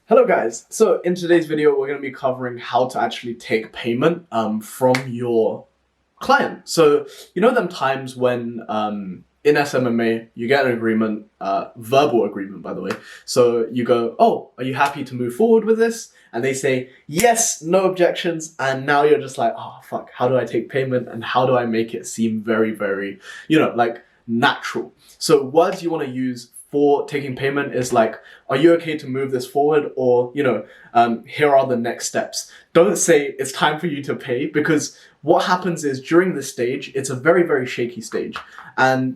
Hello guys, so in today's video we're going to be covering how to actually take payment from your client. So you know them times when in SMMA you get an agreement, verbal agreement by the way. So you go, oh, are you happy to move forward with this? And they say, yes, no objections. And now you're just like, oh fuck, how do I take payment and how do I make it seem very, very, like natural? So words you want to use for taking payment is like, are you okay to move this forward? Or, here are the next steps. Don't say it's time for you to pay, because what happens is during this stage, it's a very, very shaky stage. And,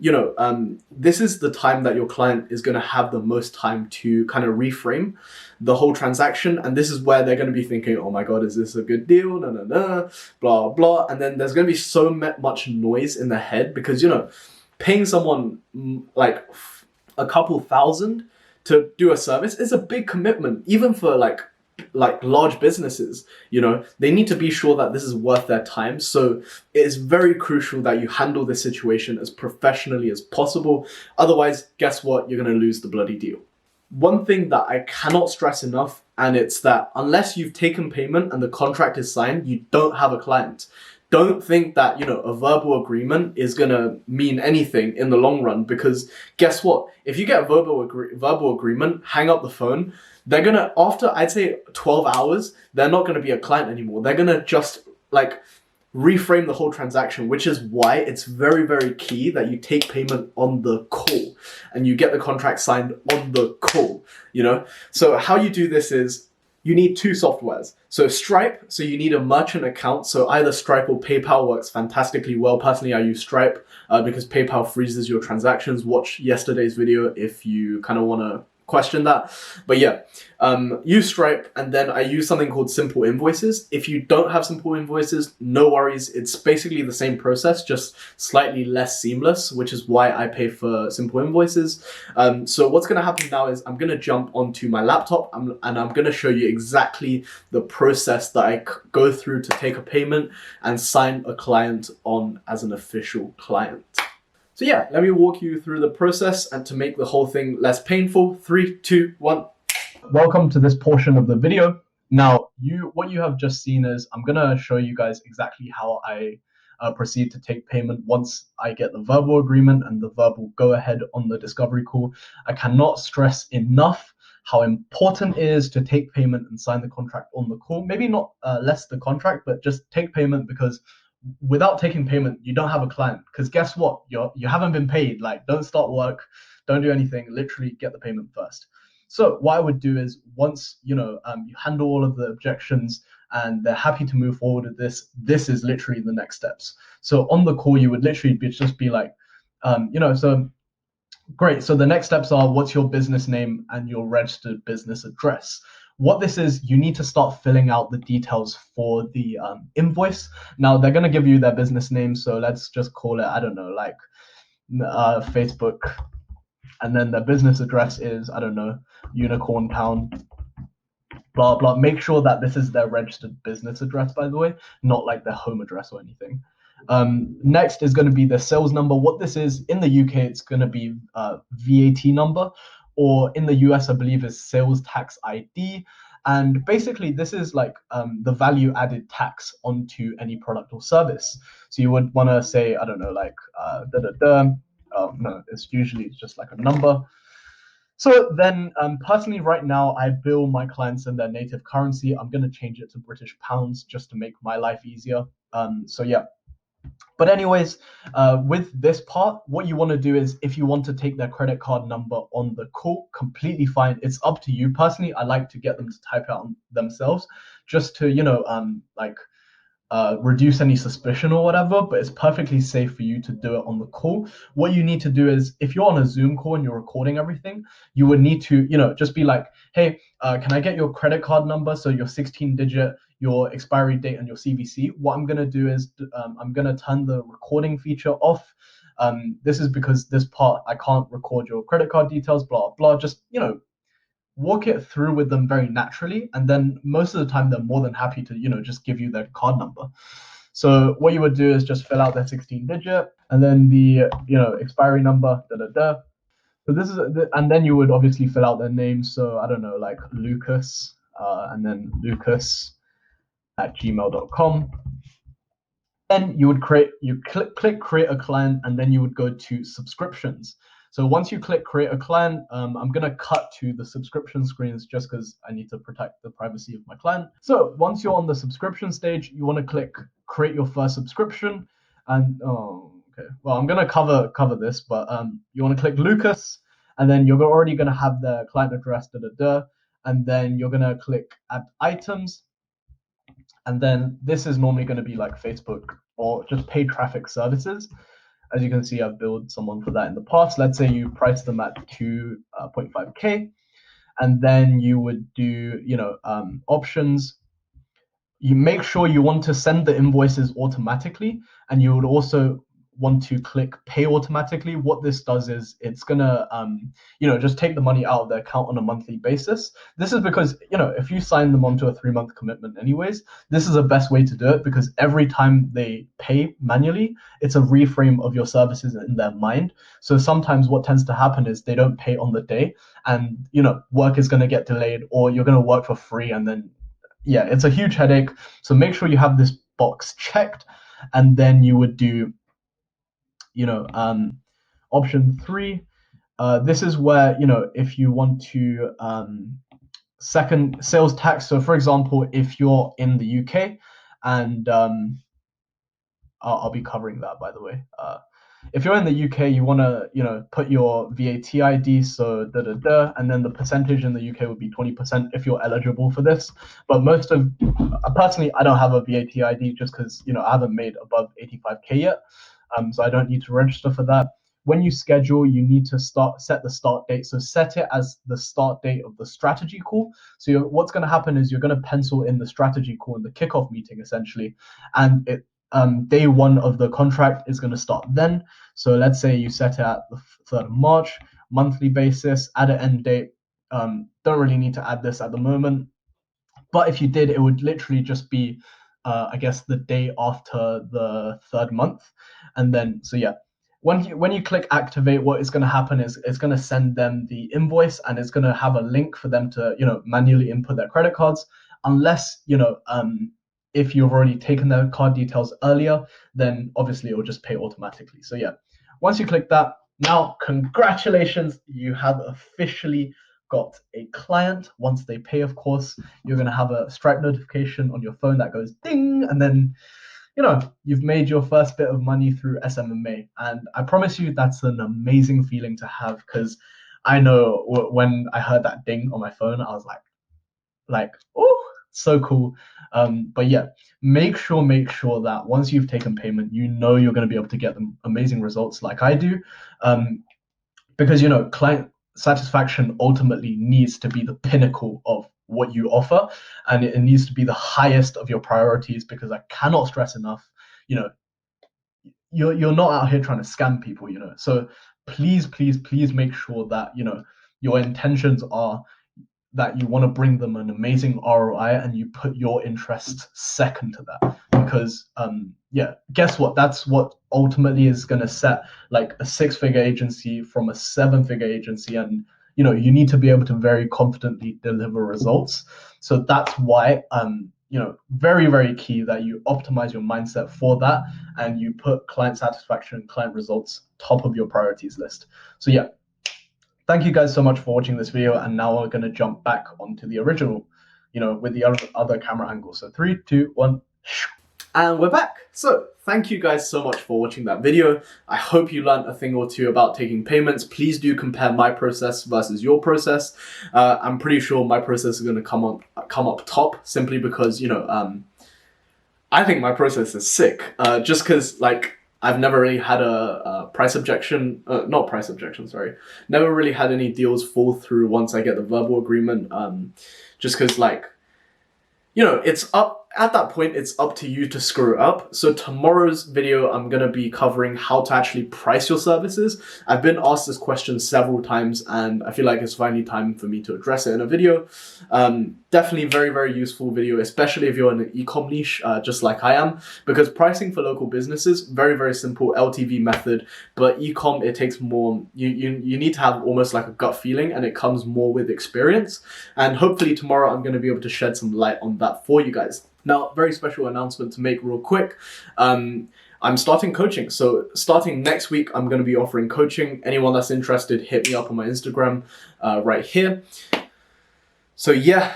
this is the time that your client is going to have the most time to kind of reframe the whole transaction. And this is where they're going to be thinking, oh my God, is this a good deal? No, no, no, blah, blah. And then there's going to be so much noise in their head because, paying someone like a couple thousand to do a service is a big commitment, even for like large businesses. They need to be sure that this is worth their time. So it is very crucial that you handle this situation as professionally as possible. Otherwise, guess what? You're going to lose the bloody deal. One thing that I cannot stress enough, and it's that unless you've taken payment and the contract is signed, you don't have a client. Don't think that, a verbal agreement is going to mean anything in the long run, because guess what? If you get a verbal agreement, hang up the phone, they're going to, after I'd say 12 hours, they're not going to be a client anymore. They're going to just reframe the whole transaction, which is why it's very, very key that you take payment on the call and you get the contract signed on the call, So how you do this is you need two softwares. So Stripe, so you need a merchant account. So either Stripe or PayPal works fantastically well. Personally, I use Stripe because PayPal freezes your transactions. Watch yesterday's video if you kind of want to question that. But yeah, use Stripe, and then I use something called Simple Invoices. If you don't have Simple Invoices, no worries. It's basically the same process, just slightly less seamless, which is why I pay for Simple Invoices. So what's going to happen now is I'm going to jump onto my laptop and I'm going to show you exactly the process that I go through to take a payment and sign a client on as an official client. So yeah, let me walk you through the process, and to make the whole thing less painful, 3, 2, 1. Welcome to this portion of the video. Now, what you have just seen is I'm gonna show you guys exactly how I proceed to take payment once I get the verbal agreement and the verbal go ahead on the discovery call. I cannot stress enough how important it is to take payment and sign the contract on the call. Maybe not less the contract, but just take payment, because without taking payment, you don't have a client. Because guess what? You haven't been paid. Like, don't start work, don't do anything. Literally get the payment first. So what I would do is once you handle all of the objections and they're happy to move forward with this is literally the next steps. So on the call, you would literally just be like, so great. So the next steps are, what's your business name and your registered business address? What this is, you need to start filling out the details for the invoice. Now, they're going to give you their business name. So let's just call it, I don't know, like Facebook. And then their business address is, I don't know, Unicorn Town, blah, blah. Make sure that this is their registered business address, by the way, not like their home address or anything. Next is going to be the sales number. What this is, in the UK, it's going to be VAT number, or in the US, I believe, is sales tax ID. And basically, this is like the value added tax onto any product or service. So you would want to say, I don't know, like no, it's usually just like a number. So then, personally, right now, I bill my clients in their native currency. I'm going to change it to British pounds just to make my life easier. So yeah. But anyways, with this part, what you want to do is, if you want to take their credit card number on the call, completely fine. It's up to you. Personally, I like to get them to type it out themselves, just to, reduce any suspicion or whatever, but it's perfectly safe for you to do it on the call. What you need to do is, if you're on a Zoom call and you're recording everything, you would need to, just be like, hey, can I get your credit card number? So your 16-digit, your expiry date, and your CVC. What I'm going to do is I'm going to turn the recording feature off. This is because this part, I can't record your credit card details, blah, blah. Just, walk it through with them very naturally, and then most of the time they're more than happy to just give you their card number. So what you would do is just fill out their 16-digit and then the expiry number, So this is, and then you would obviously fill out their name. So I don't know, like Lucas, and then lucas@gmail.com. Then you would click create a client, and then you would go to subscriptions. So once you click create a client, I'm gonna cut to the subscription screens just because I need to protect the privacy of my client. So once you're on the subscription stage, you want to click create your first subscription, and okay, well I'm gonna cover this, but you want to click Lucas, and then you're already gonna have the client address, and then you're gonna click add items. And then this is normally going to be like Facebook or just paid traffic services. As you can see, I've billed someone for that in the past. Let's say you price them at 2.5K, and then you would do, options. You make sure you want to send the invoices automatically, and you would also want to click pay automatically. What this does is it's gonna just take the money out of their account on a monthly basis. This is because if you sign them onto a 3-month commitment anyways, this is the best way to do it, because every time they pay manually, it's a reframe of your services in their mind. So sometimes what tends to happen is they don't pay on the day, and work is going to get delayed, or you're going to work for free, and then it's a huge headache. So make sure you have this box checked, and then you would do option 3. This is where if you want to second sales tax. So for example, if you're in the UK, and I'll be covering that, by the way. If you're in the UK, you want to put your VAT ID, so and then the percentage in the UK would be 20% if you're eligible for this. But personally, I don't have a VAT ID just because I haven't made above 85K yet, so I don't need to register for that. When you schedule, you need to set the start date. So set it as the start date of the strategy call. So what's going to happen is you're going to pencil in the strategy call in the kickoff meeting essentially, and day 1 of the contract is going to start then. So let's say you set it at the 3rd of March, monthly basis, add an end date. Don't really need to add this at the moment, but if you did, it would literally just be, I guess, the day after the 3rd month. And then, so yeah, when you click activate, what is going to happen is it's going to send them the invoice, and it's going to have a link for them to manually input their credit cards, unless if you've already taken their card details earlier, then obviously it will just pay automatically. So yeah, once you click that, now congratulations, you have officially got a client. Once they pay, of course, you're going to have a Stripe notification on your phone that goes ding, and then you've made your first bit of money through SMMA. And I promise you, that's an amazing feeling to have, because I know when I heard that ding on my phone, I was like, oh, so cool. But yeah, make sure that once you've taken payment, you're going to be able to get them amazing results like I do, because client satisfaction ultimately needs to be the pinnacle of what you offer, and it needs to be the highest of your priorities, because I cannot stress enough, you're not out here trying to scam people, so please make sure that your intentions are that you want to bring them an amazing ROI, and you put your interests second to that, because guess what, that's what ultimately is going to set like a 6-figure agency from a 7-figure agency. And you need to be able to very confidently deliver results. So that's why very, very key that you optimize your mindset for that, and you put client satisfaction and client results top of your priorities list. So yeah, thank you guys so much for watching this video, and now we're going to jump back onto the original, with the other camera angle. So 3, 2, 1. And we're back. So thank you guys so much for watching that video. I hope you learned a thing or two about taking payments. Please do compare my process versus your process. I'm pretty sure my process is going to come up top, simply because I think my process is sick. Just because I've never really had a price objection, never really had any deals fall through once I get the verbal agreement, just because it's up, at that point, it's up to you to screw it up. So tomorrow's video, I'm going to be covering how to actually price your services. I've been asked this question several times, and I feel like it's finally time for me to address it in a video. Definitely very, very useful video, especially if you're in an e-com niche, just like I am, because pricing for local businesses, very, very simple LTV method, but e-com, it takes more, you need to have almost like a gut feeling, and it comes more with experience. And hopefully tomorrow I'm going to be able to shed some light on that for you guys. Now, very special announcement to make real quick. I'm starting coaching. So starting next week, I'm going to be offering coaching. Anyone that's interested, hit me up on my Instagram right here. So yeah,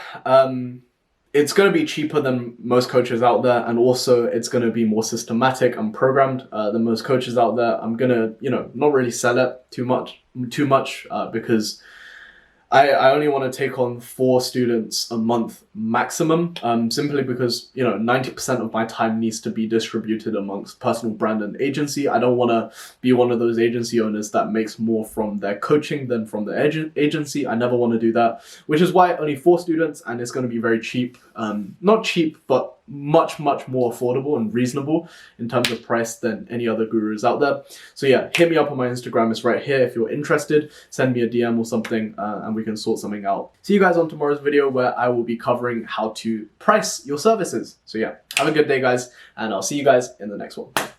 it's going to be cheaper than most coaches out there. And also it's going to be more systematic and programmed than most coaches out there. I'm going to, not really sell it too much because I only want to take on 4 students a month maximum, simply because, 90% of my time needs to be distributed amongst personal brand and agency. I don't want to be one of those agency owners that makes more from their coaching than from the agency. I never want to do that, which is why only 4 students, and it's going to be very cheap. Not cheap, but much, much more affordable and reasonable in terms of price than any other gurus out there. So yeah, hit me up on my Instagram. It's right here. If you're interested, send me a DM or something, and we can sort something out. See you guys on tomorrow's video, where I will be covering how to price your services. So yeah, have a good day, guys, and I'll see you guys in the next one.